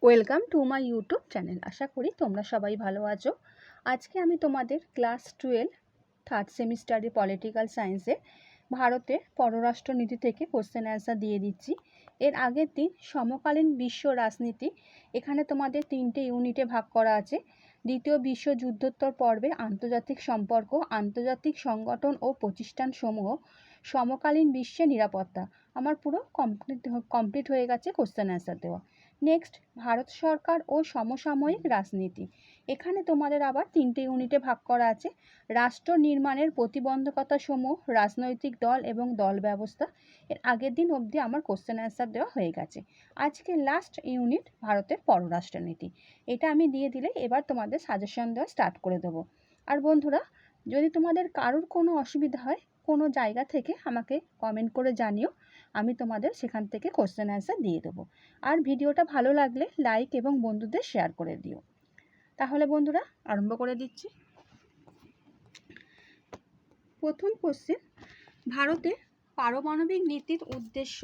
Welcome to my YouTube channel. আশা করি তোমরা সবাই ভালো আছো। আজকে আমি তোমাদের ক্লাস 12 থার্ড সেমিস্টারে পলিটিক্যাল সায়েন্সে ভারতের পররাষ্ট্রনীতি থেকে কোশ্চেন অ্যান্সার দিয়ে দিচ্ছি। এর আগের দিন সমকালীন বিশ্ব রাজনীতি, এখানে তোমাদের 3টে ইউনিটে ভাগ করা আছে। দ্বিতীয় বিশ্বযুদ্ধোত্তর পর্বে আন্তর্জাতিক সম্পর্ক, আন্তর্জাতিক সংগঠন ও প্রতিষ্ঠানসমূহ, সমকালীন বিশ্বে নিরাপত্তা। আমার পুরো কমপ্লিট হয়ে গেছে কোশ্চেন অ্যান্সার দেওয়া। নেক্সট, ভারত সরকার ও সমসাময়িক রাজনীতি, এখানে তোমাদের আবার 3টে ইউনিটে ভাগ করা আছে। রাষ্ট্র নির্মাণের প্রতিবন্ধকতাসমূহ, রাজনৈতিক দল এবং দল ব্যবস্থা। এর আগের দিন অবধি আমার কোশ্চেন অ্যান্সার দেওয়া হয়ে গেছে। আজকে লাস্ট ইউনিট ভারতের পররাষ্ট্রনীতি, এটা আমি দিয়ে দিলে এবার তোমাদের সাজেশন দেওয়া স্টার্ট করে দেবো। আর বন্ধুরা, যদি তোমাদের কারোর কোনো অসুবিধা হয় কোনো জায়গা থেকে আমাকে কমেন্ট করে জানিও, আমি তোমাদের সেখান থেকে কোশ্চেন অ্যান্সার দিয়ে দেবো। আর ভিডিওটা ভালো লাগলে লাইক এবং বন্ধুদের শেয়ার করে দিও। তাহলে বন্ধুরা আরম্ভ করে দিচ্ছি। প্রথম কোশ্চেন, ভারতে পারমাণবিক নীতির উদ্দেশ্য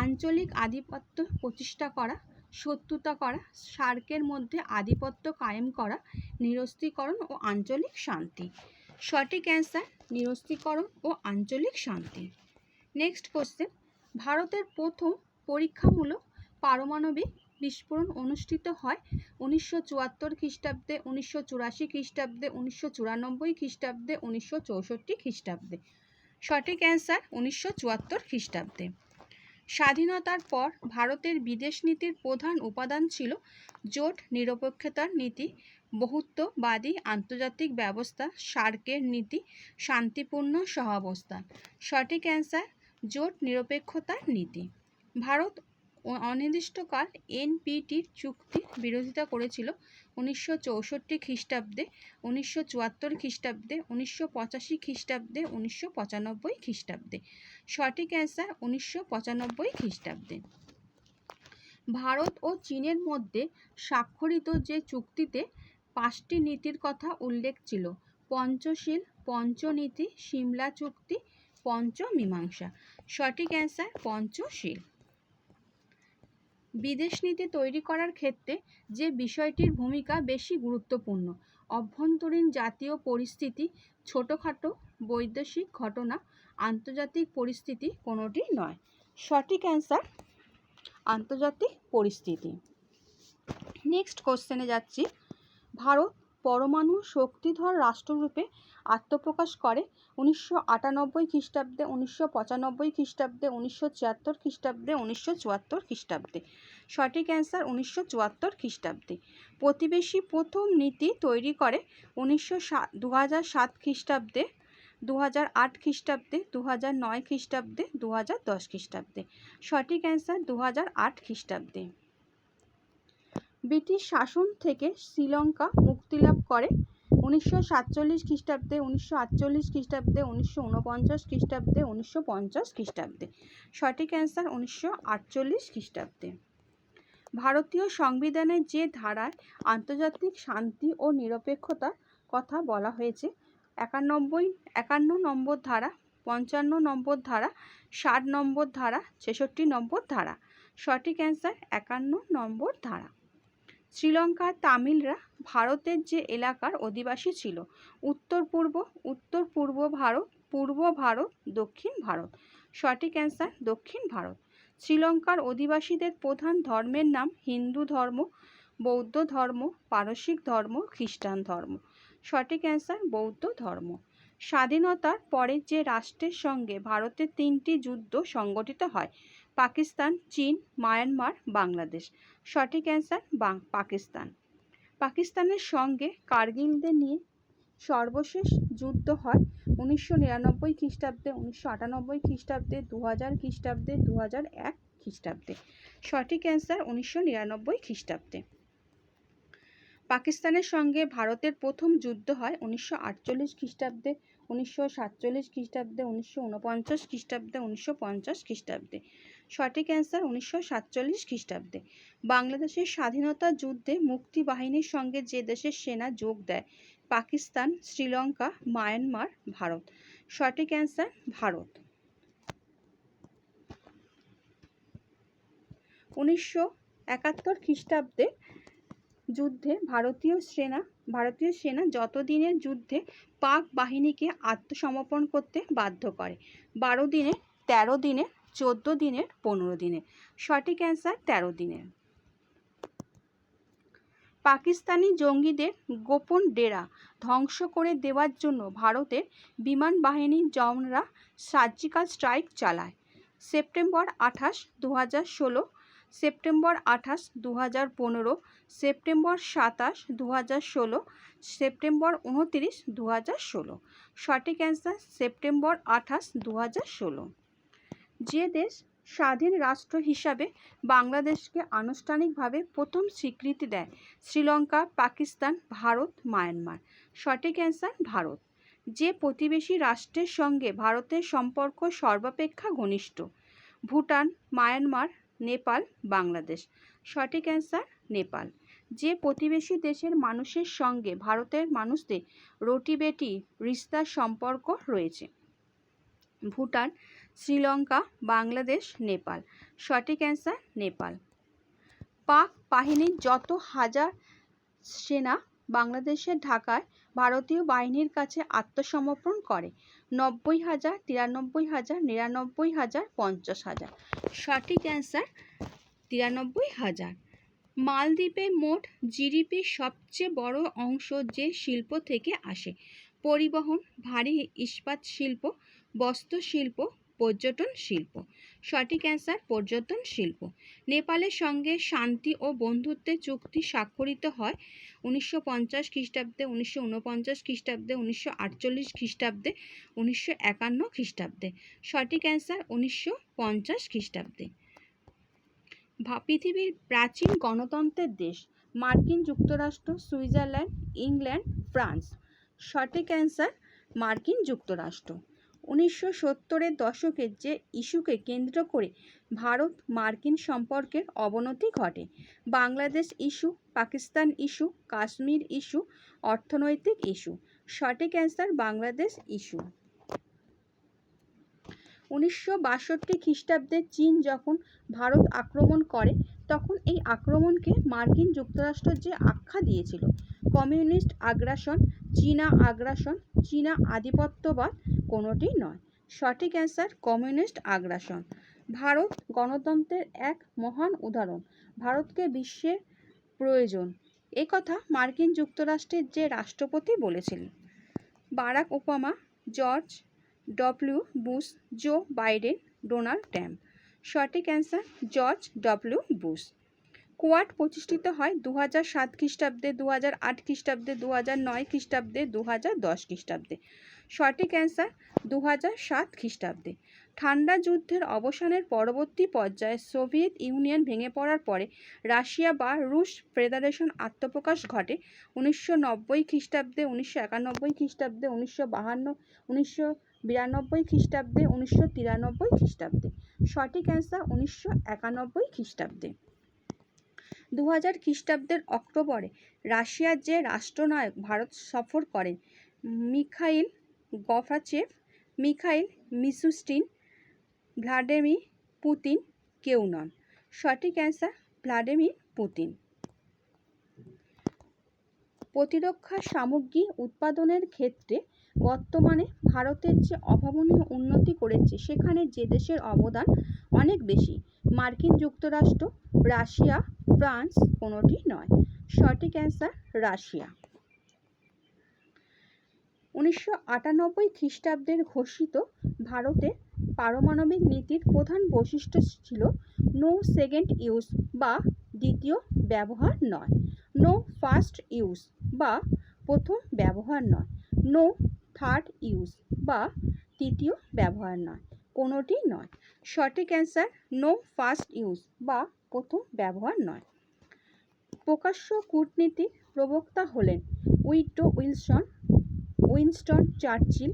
আঞ্চলিক আধিপত্য প্রতিষ্ঠা করা, শত্রুতা করা, সার্কের মধ্যে আধিপত্য কায়েম করা, নিরস্ত্রীকরণ ও আঞ্চলিক শান্তি। সঠিক অ্যান্সার নিরস্ত্রীকরণ ও আঞ্চলিক শান্তি। নেক্সট কোশ্চেন, ভারতের প্রথম পরীক্ষামূলক পারমাণবিক বিস্ফোরণ অনুষ্ঠিত হয় 1974 খ্রিস্টাব্দে, 1984 খ্রিস্টাব্দে, 1994 খ্রিস্টাব্দে, 1964 খ্রিস্টাব্দে। সঠিক অ্যান্সার 1974 খ্রিস্টাব্দে। স্বাধীনতার পর ভারতের বিদেশ নীতির প্রধান উপাদান ছিল জোট নিরপেক্ষতার নীতি, বহুত্ববাদী আন্তর্জাতিক ব্যবস্থা, সার্কের নীতি, শান্তিপূর্ণ সহাবস্থান। সঠিক অ্যান্সার জোট নিরপেক্ষতার নীতি। ভারত অনির্দিষ্টকাল এনপিটির চুক্তির বিরোধিতা করেছিল 1964 খ্রিস্টাব্দে, 1974 খ্রিস্টাব্দে, 1985 খ্রিস্টাব্দে, 1995 খ্রিস্টাব্দে। সঠিক অ্যান্সার 1995 খ্রিস্টাব্দে। ভারত ও চীনের মধ্যে স্বাক্ষরিত যে চুক্তিতে 5টি নীতির কথা উল্লেখ ছিল: পঞ্চশীল, পঞ্চনীতি, সিমলা চুক্তি, পঞ্চমীমাংসা। সঠিক অ্যান্সার পঞ্চশীল। বিদেশ নীতি তৈরি করার ক্ষেত্রে যে বিষয়টির ভূমিকা বেশি গুরুত্বপূর্ণ: অভ্যন্তরীণ জাতীয় পরিস্থিতি, ছোটোখাটো বৈদেশিক ঘটনা, আন্তর্জাতিক পরিস্থিতি কোনোটি নয়। সঠিক অ্যান্সার আন্তর্জাতিক পরিস্থিতি। নেক্সট কোশ্চেনে যাচ্ছি। ভারত পরমাণু শক্তিধর রাষ্ট্ররূপে আত্মপ্রকাশ করে 1998 খ্রিস্টাব্দে, 1995 খ্রিস্টাব্দে, 1976 খ্রিস্টাব্দে, 1974 খ্রিস্টাব্দে। সঠিক অ্যান্সার 1974 খ্রিস্টাব্দে। প্রতিবেশী প্রথম নীতি তৈরি করে 2007 খ্রিস্টাব্দে, 2008 খ্রিস্টাব্দে, 2009 খ্রিস্টাব্দে, 2010 খ্রিস্টাব্দে। সঠিক অ্যান্সার 2008 খ্রিস্টাব্দে। ব্রিটিশ শাসন থেকে শ্রীলঙ্কা মুক্তিলাভ করে 1947 খ্রিস্টাব্দে, 1948 খ্রিস্টাব্দে, 1949 খ্রিস্টাব্দে, 1950 খ্রিস্টাব্দে। সঠিক অ্যান্সার 1948 খ্রিস্টাব্দে। ভারতীয় সংবিধানের যে ধারায় আন্তর্জাতিক শান্তি ও নিরপেক্ষতার কথা বলা হয়েছে: 51 নম্বর ধারা, 55 নম্বর ধারা, 60 নম্বর ধারা, 66 নম্বর ধারা। সঠিক অ্যান্সার 51 নম্বর ধারা। শ্রীলঙ্কার তামিলরা ভারতের যে এলাকার অধিবাসী ছিল: উত্তর পূর্ব ভারত, পূর্ব ভারত, দক্ষিণ ভারত। সঠিক অ্যান্সার দক্ষিণ ভারত। শ্রীলঙ্কার অধিবাসীদের প্রধান ধর্মের নাম হিন্দু ধর্ম, বৌদ্ধ ধর্ম, পারসিক ধর্ম, খ্রিস্টান ধর্ম। সঠিক অ্যান্সার বৌদ্ধ ধর্ম। স্বাধীনতার পরে যে রাষ্ট্রের সঙ্গে ভারতের 3টি যুদ্ধ সংগঠিত হয়: পাকিস্তান, চীন, মায়ানমার, বাংলাদেশ। সঠিক অ্যান্সার পাকিস্তান। পাকিস্তানের সঙ্গে কার্গিলদের নিয়ে সর্বশেষ যুদ্ধ হয় 1999 খ্রিস্টাব্দে, 1998 খ্রিস্টাব্দে, 2000 খ্রিস্টাব্দে, 2001 খ্রিস্টাব্দে। সঠিক অ্যান্সার 1999 খ্রিস্টাব্দে। পাকিস্তানের সঙ্গে ভারতের প্রথম যুদ্ধ হয় 1948 খ্রিস্টাব্দে, 1947 খ্রিস্টাব্দে, 1949 খ্রিস্টাব্দে, 1950 খ্রিস্টাব্দে। সঠিক অ্যান্সার 1947 খ্রিস্টাব্দে। বাংলাদেশের স্বাধীনতা যুদ্ধে মুক্তি বাহিনীর সঙ্গে যে দেশের সেনা যোগ দেয়: পাকিস্তান, শ্রীলঙ্কা, মায়ানমার, ভারত। সঠিক অ্যান্সার ভারত। 19 71 খ্রিস্টাব্দে যুদ্ধে ভারতীয় সেনা যতদিনের যুদ্ধে পাক বাহিনীকে আত্মসমর্পণ করতে বাধ্য করে। 12 দিনের, 13 দিনের, 14 দিনের, 15 দিনের। সঠিক অ্যান্সার 13 দিনের। পাকিস্তানি জঙ্গিদের গোপন ডেরা ধ্বংস করে দেওয়ার জন্য ভারতের বিমান বাহিনীর জওয়ানরা সার্জিক্যাল স্ট্রাইক চালায়। September 28, 2016, September 28, 2015, September 27, 2016, September 29, 2016। সঠিক অ্যান্সার সেপ্টেম্বর 28, 2016। যে দেশ স্বাধীন রাষ্ট্র হিসাবে বাংলাদেশকে আনুষ্ঠানিকভাবে প্রথম স্বীকৃতি দেয়? শ্রীলঙ্কা, পাকিস্তান, ভারত, মায়ানমার। সঠিক অ্যান্সার ভারত। যে প্রতিবেশী রাষ্ট্রের সঙ্গে ভারতের সম্পর্ক সর্বাপেক্ষা ঘনিষ্ঠ? ভুটান, মায়ানমার, নেপাল, বাংলাদেশ। সঠিক অ্যান্সার নেপাল। যে প্রতিবেশী দেশের মানুষের সঙ্গে ভারতের মানুষদের রোটি বেটি রিস্তার সম্পর্ক রয়েছে? ভুটান, শ্রীলঙ্কা, বাংলাদেশ, নেপাল। সঠিক অ্যান্সার নেপাল। পাক বাহিনীর যত হাজার সেনা বাংলাদেশের ঢাকায় ভারতীয় বাহিনীর কাছে আত্মসমর্পণ করে? 90,000, 93,000, 99,000, 50,000। সঠিক অ্যান্সার 93,000। মালদ্বীপে মোট জিডিপির সবচেয়ে বড় অংশ যে শিল্প থেকে আসে? পরিবহন, ভারী ইস্পাত শিল্প, বস্ত্র শিল্প, পর্যটন শিল্প। সঠিক অ্যান্সার পর্যটন শিল্প। নেপালের সঙ্গে শান্তি ও বন্ধুত্বের চুক্তি স্বাক্ষরিত হয় 1950 খ্রিস্টাব্দে, 1949 খ্রিস্টাব্দে, 1948 খ্রিস্টাব্দে, 1951 খ্রিস্টাব্দে। সঠিক অ্যান্সার 1950 খ্রিস্টাব্দে। পৃথিবীর প্রাচীন গণতন্ত্রের দেশ? মার্কিন যুক্তরাষ্ট্র, সুইজারল্যান্ড, ইংল্যান্ড, ফ্রান্স। সঠিক অ্যান্সার মার্কিন যুক্তরাষ্ট্র। 1970-এর দশকে যে ইস্যুকে কেন্দ্র করে ভারত মার্কিন সম্পর্কের অবনতি ঘটে? Bangladesh issue, Pakistan issue, Kashmir issue, অর্থনৈতিক ইস্যু। সঠিক অ্যান্সার বাংলাদেশ ইস্যু। 1962 খ্রিস্টাব্দে চীন যখন ভারত আক্রমণ করে তখন এই আক্রমণকে মার্কিন যুক্তরাষ্ট্র যে আখ্যা দিয়েছিল? কমিউনিস্ট আগ্রাসন, চীনা আগ্রাসন, চীনা আধিপত্যবাদ, কোনোটি নয়। সঠিক অ্যান্সার কমিউনিস্ট আগ্রাসন। ভারত গণতন্ত্রের এক মহান উদাহরণ। ভারতকে বিশ্বের প্রয়োজন, এ কথা মার্কিন যুক্তরাষ্ট্রের যে রাষ্ট্রপতি বলেছিলেন? Barack Obama, George W Bush, Joe Biden, Donald Trump. সঠিক answer George W Bush. Quad প্রতিষ্ঠিত হয় 2007 খ্রিস্টাব্দে, 2008 খ্রিস্টাব্দে, 2009 খ্রিস্টাব্দে, 2010 খ্রিস্টাব্দে। সঠিক অ্যান্সার 2007 খ্রিস্টাব্দে। ঠান্ডা যুদ্ধের অবসানের পরবর্তী পর্যায়ে সোভিয়েত ইউনিয়ন ভেঙে পড়ার পরে রাশিয়া বা রুশ ফেডারেশন আত্মপ্রকাশ ঘটে 1990 খ্রিস্টাব্দে, 1991 খ্রিস্টাব্দে, 1992 খ্রিস্টাব্দে, 1993 খ্রিস্টাব্দে। সঠিক অ্যান্সার 1991 খ্রিস্টাব্দে। 2000 খ্রিস্টাব্দের অক্টোবরে রাশিয়ার যে রাষ্ট্রনায়ক ভারত সফর করেন? Mikhail Gorbachev, Mikhail Mishustin, Vladimir Putin, কেউ নন। সঠিক অ্যান্সার ভ্লাদিমির পুতিন। প্রতিরক্ষা সামগ্রী উৎপাদনের ক্ষেত্রে বর্তমানে ভারতের যে অভাবনীয় উন্নতি করেছে সেখানে যে দেশের অবদান অনেক বেশি? মার্কিন যুক্তরাষ্ট্র, রাশিয়া, ফ্রান্স, কোনোটি নয়। সঠিক অ্যান্সার রাশিয়া। 1998 খ্রিস্টাব্দের ঘোষিত ভারতের পারমাণবিক নীতির প্রধান বৈশিষ্ট্য ছিল নো সেকেন্ড ইউজ বা দ্বিতীয় ব্যবহার নয়, নো ফার্স্ট ইউজ বা প্রথম ব্যবহার নয়, নো থার্ড ইউজ বা তৃতীয় ব্যবহার নয়, কোনোটি নয়। সঠিক অ্যান্সার নো ফার্স্ট ইউজ বা প্রথম ব্যবহার নয়। প্রকাশ্য কূটনীতির প্রবক্তা হলেন Woodrow Wilson, Winston Churchill,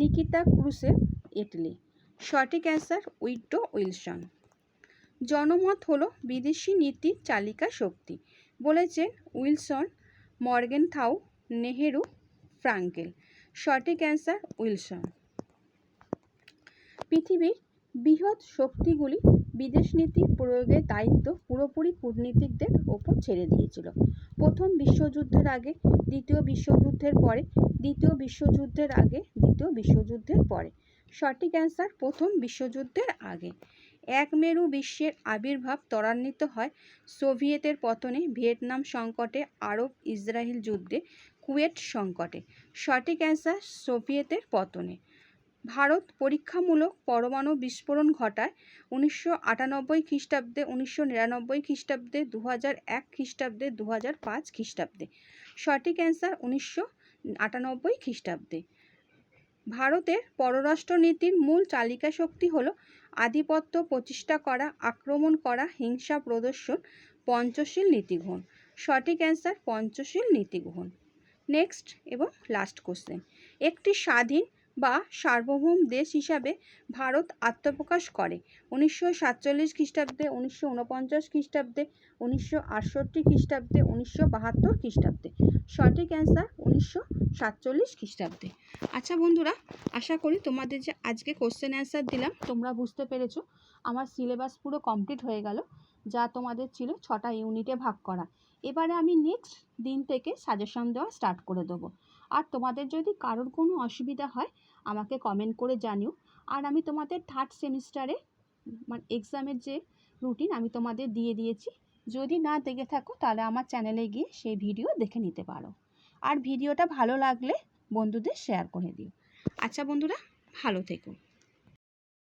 Nikita Khrushchev, Attlee. সঠিক অ্যান্সার উইড্রো উইলসন। জনমত হলো বিদেশি নীতির চালিকা শক্তি বলেছেন উইলসন, মর্গেনথাউ, নেহেরু, ফ্রাঙ্কেল। সঠিক অ্যান্সার উইলসন। পৃথিবীর বৃহৎ শক্তিগুলি বিদেশ নীতি প্রয়োগের দায়িত্ব পুরোপুরি কূটনীতিকদের ওপর ছেড়ে দিয়েছিল। প্রথম বিশ্বযুদ্ধের আগে, দ্বিতীয় বিশ্বযুদ্ধের পরে, দ্বিতীয় বিশ্বযুদ্ধের আগে, দ্বিতীয় বিশ্বযুদ্ধের পরে। সঠিক অ্যান্সার প্রথম বিশ্বযুদ্ধের আগে। এক মেরু বিশ্বের আবির্ভাব ত্বরান্বিত হয় সোভিয়েতের পতনে, ভিয়েতনাম সংকটে, আরব ইসরায়েল যুদ্ধে, কুয়েত সংকটে। সঠিক অ্যান্সার সোভিয়েতের পতনে। ভারত পরীক্ষামূলক পরমাণু বিস্ফোরণ ঘটায় 1998 খ্রিস্টাব্দে, 1999 খ্রিস্টাব্দে, 2001 খ্রিস্টাব্দে, 2005 খ্রিস্টাব্দে। সঠিক অ্যান্সার 1998 খ্রিস্টাব্দে। ভারতের পররাষ্ট্রনীতির মূল চালিকা শক্তি হল আধিপত্য প্রতিষ্ঠা করা, আক্রমণ করা, হিংসা প্রদর্শন, পঞ্চশীল নীতিগ্রহণ। সঠিক অ্যান্সার পঞ্চশীল নীতিগ্রহণ। নেক্সট এবং লাস্ট কোশ্চেন। একটি স্বাধীন বা সার্বভৌম দেশ হিসাবে ভারত আত্মপ্রকাশ করে 1947 খ্রিস্টাব্দে, 1949 খ্রিস্টাব্দে, 1968 খ্রিস্টাব্দে, 1972 খ্রিস্টাব্দে। সঠিক অ্যান্সার 1947 খ্রিস্টাব্দে। আচ্ছা বন্ধুরা, আশা করি তোমাদের যে আজকে কোশ্চেন অ্যান্সার দিলাম তোমরা বুঝতে পেরেছো। আমার সিলেবাস পুরো কমপ্লিট হয়ে গেল, যা তোমাদের ছিল 6টা ইউনিটে ভাগ করা। এবারে আমি নেক্সট দিন থেকে সাজেশন দেওয়া স্টার্ট করে দেবো। আর তোমাদের যদি কারোর কোনো অসুবিধা হয় আমাকে কমেন্ট করে জানিও। আর আমি তোমাদের থার্ড সেমিস্টারে মানে এক্সামের যে রুটিন আমি তোমাদের দিয়ে দিয়েছি, যদি না দেখে থাকো তাহলে আমার চ্যানেলে গিয়ে সেই ভিডিও দেখে নিতে পারো। আর ভিডিওটা ভালো লাগলে বন্ধুদের শেয়ার করে দিও। আচ্ছা বন্ধুরা, ভালো থেকো।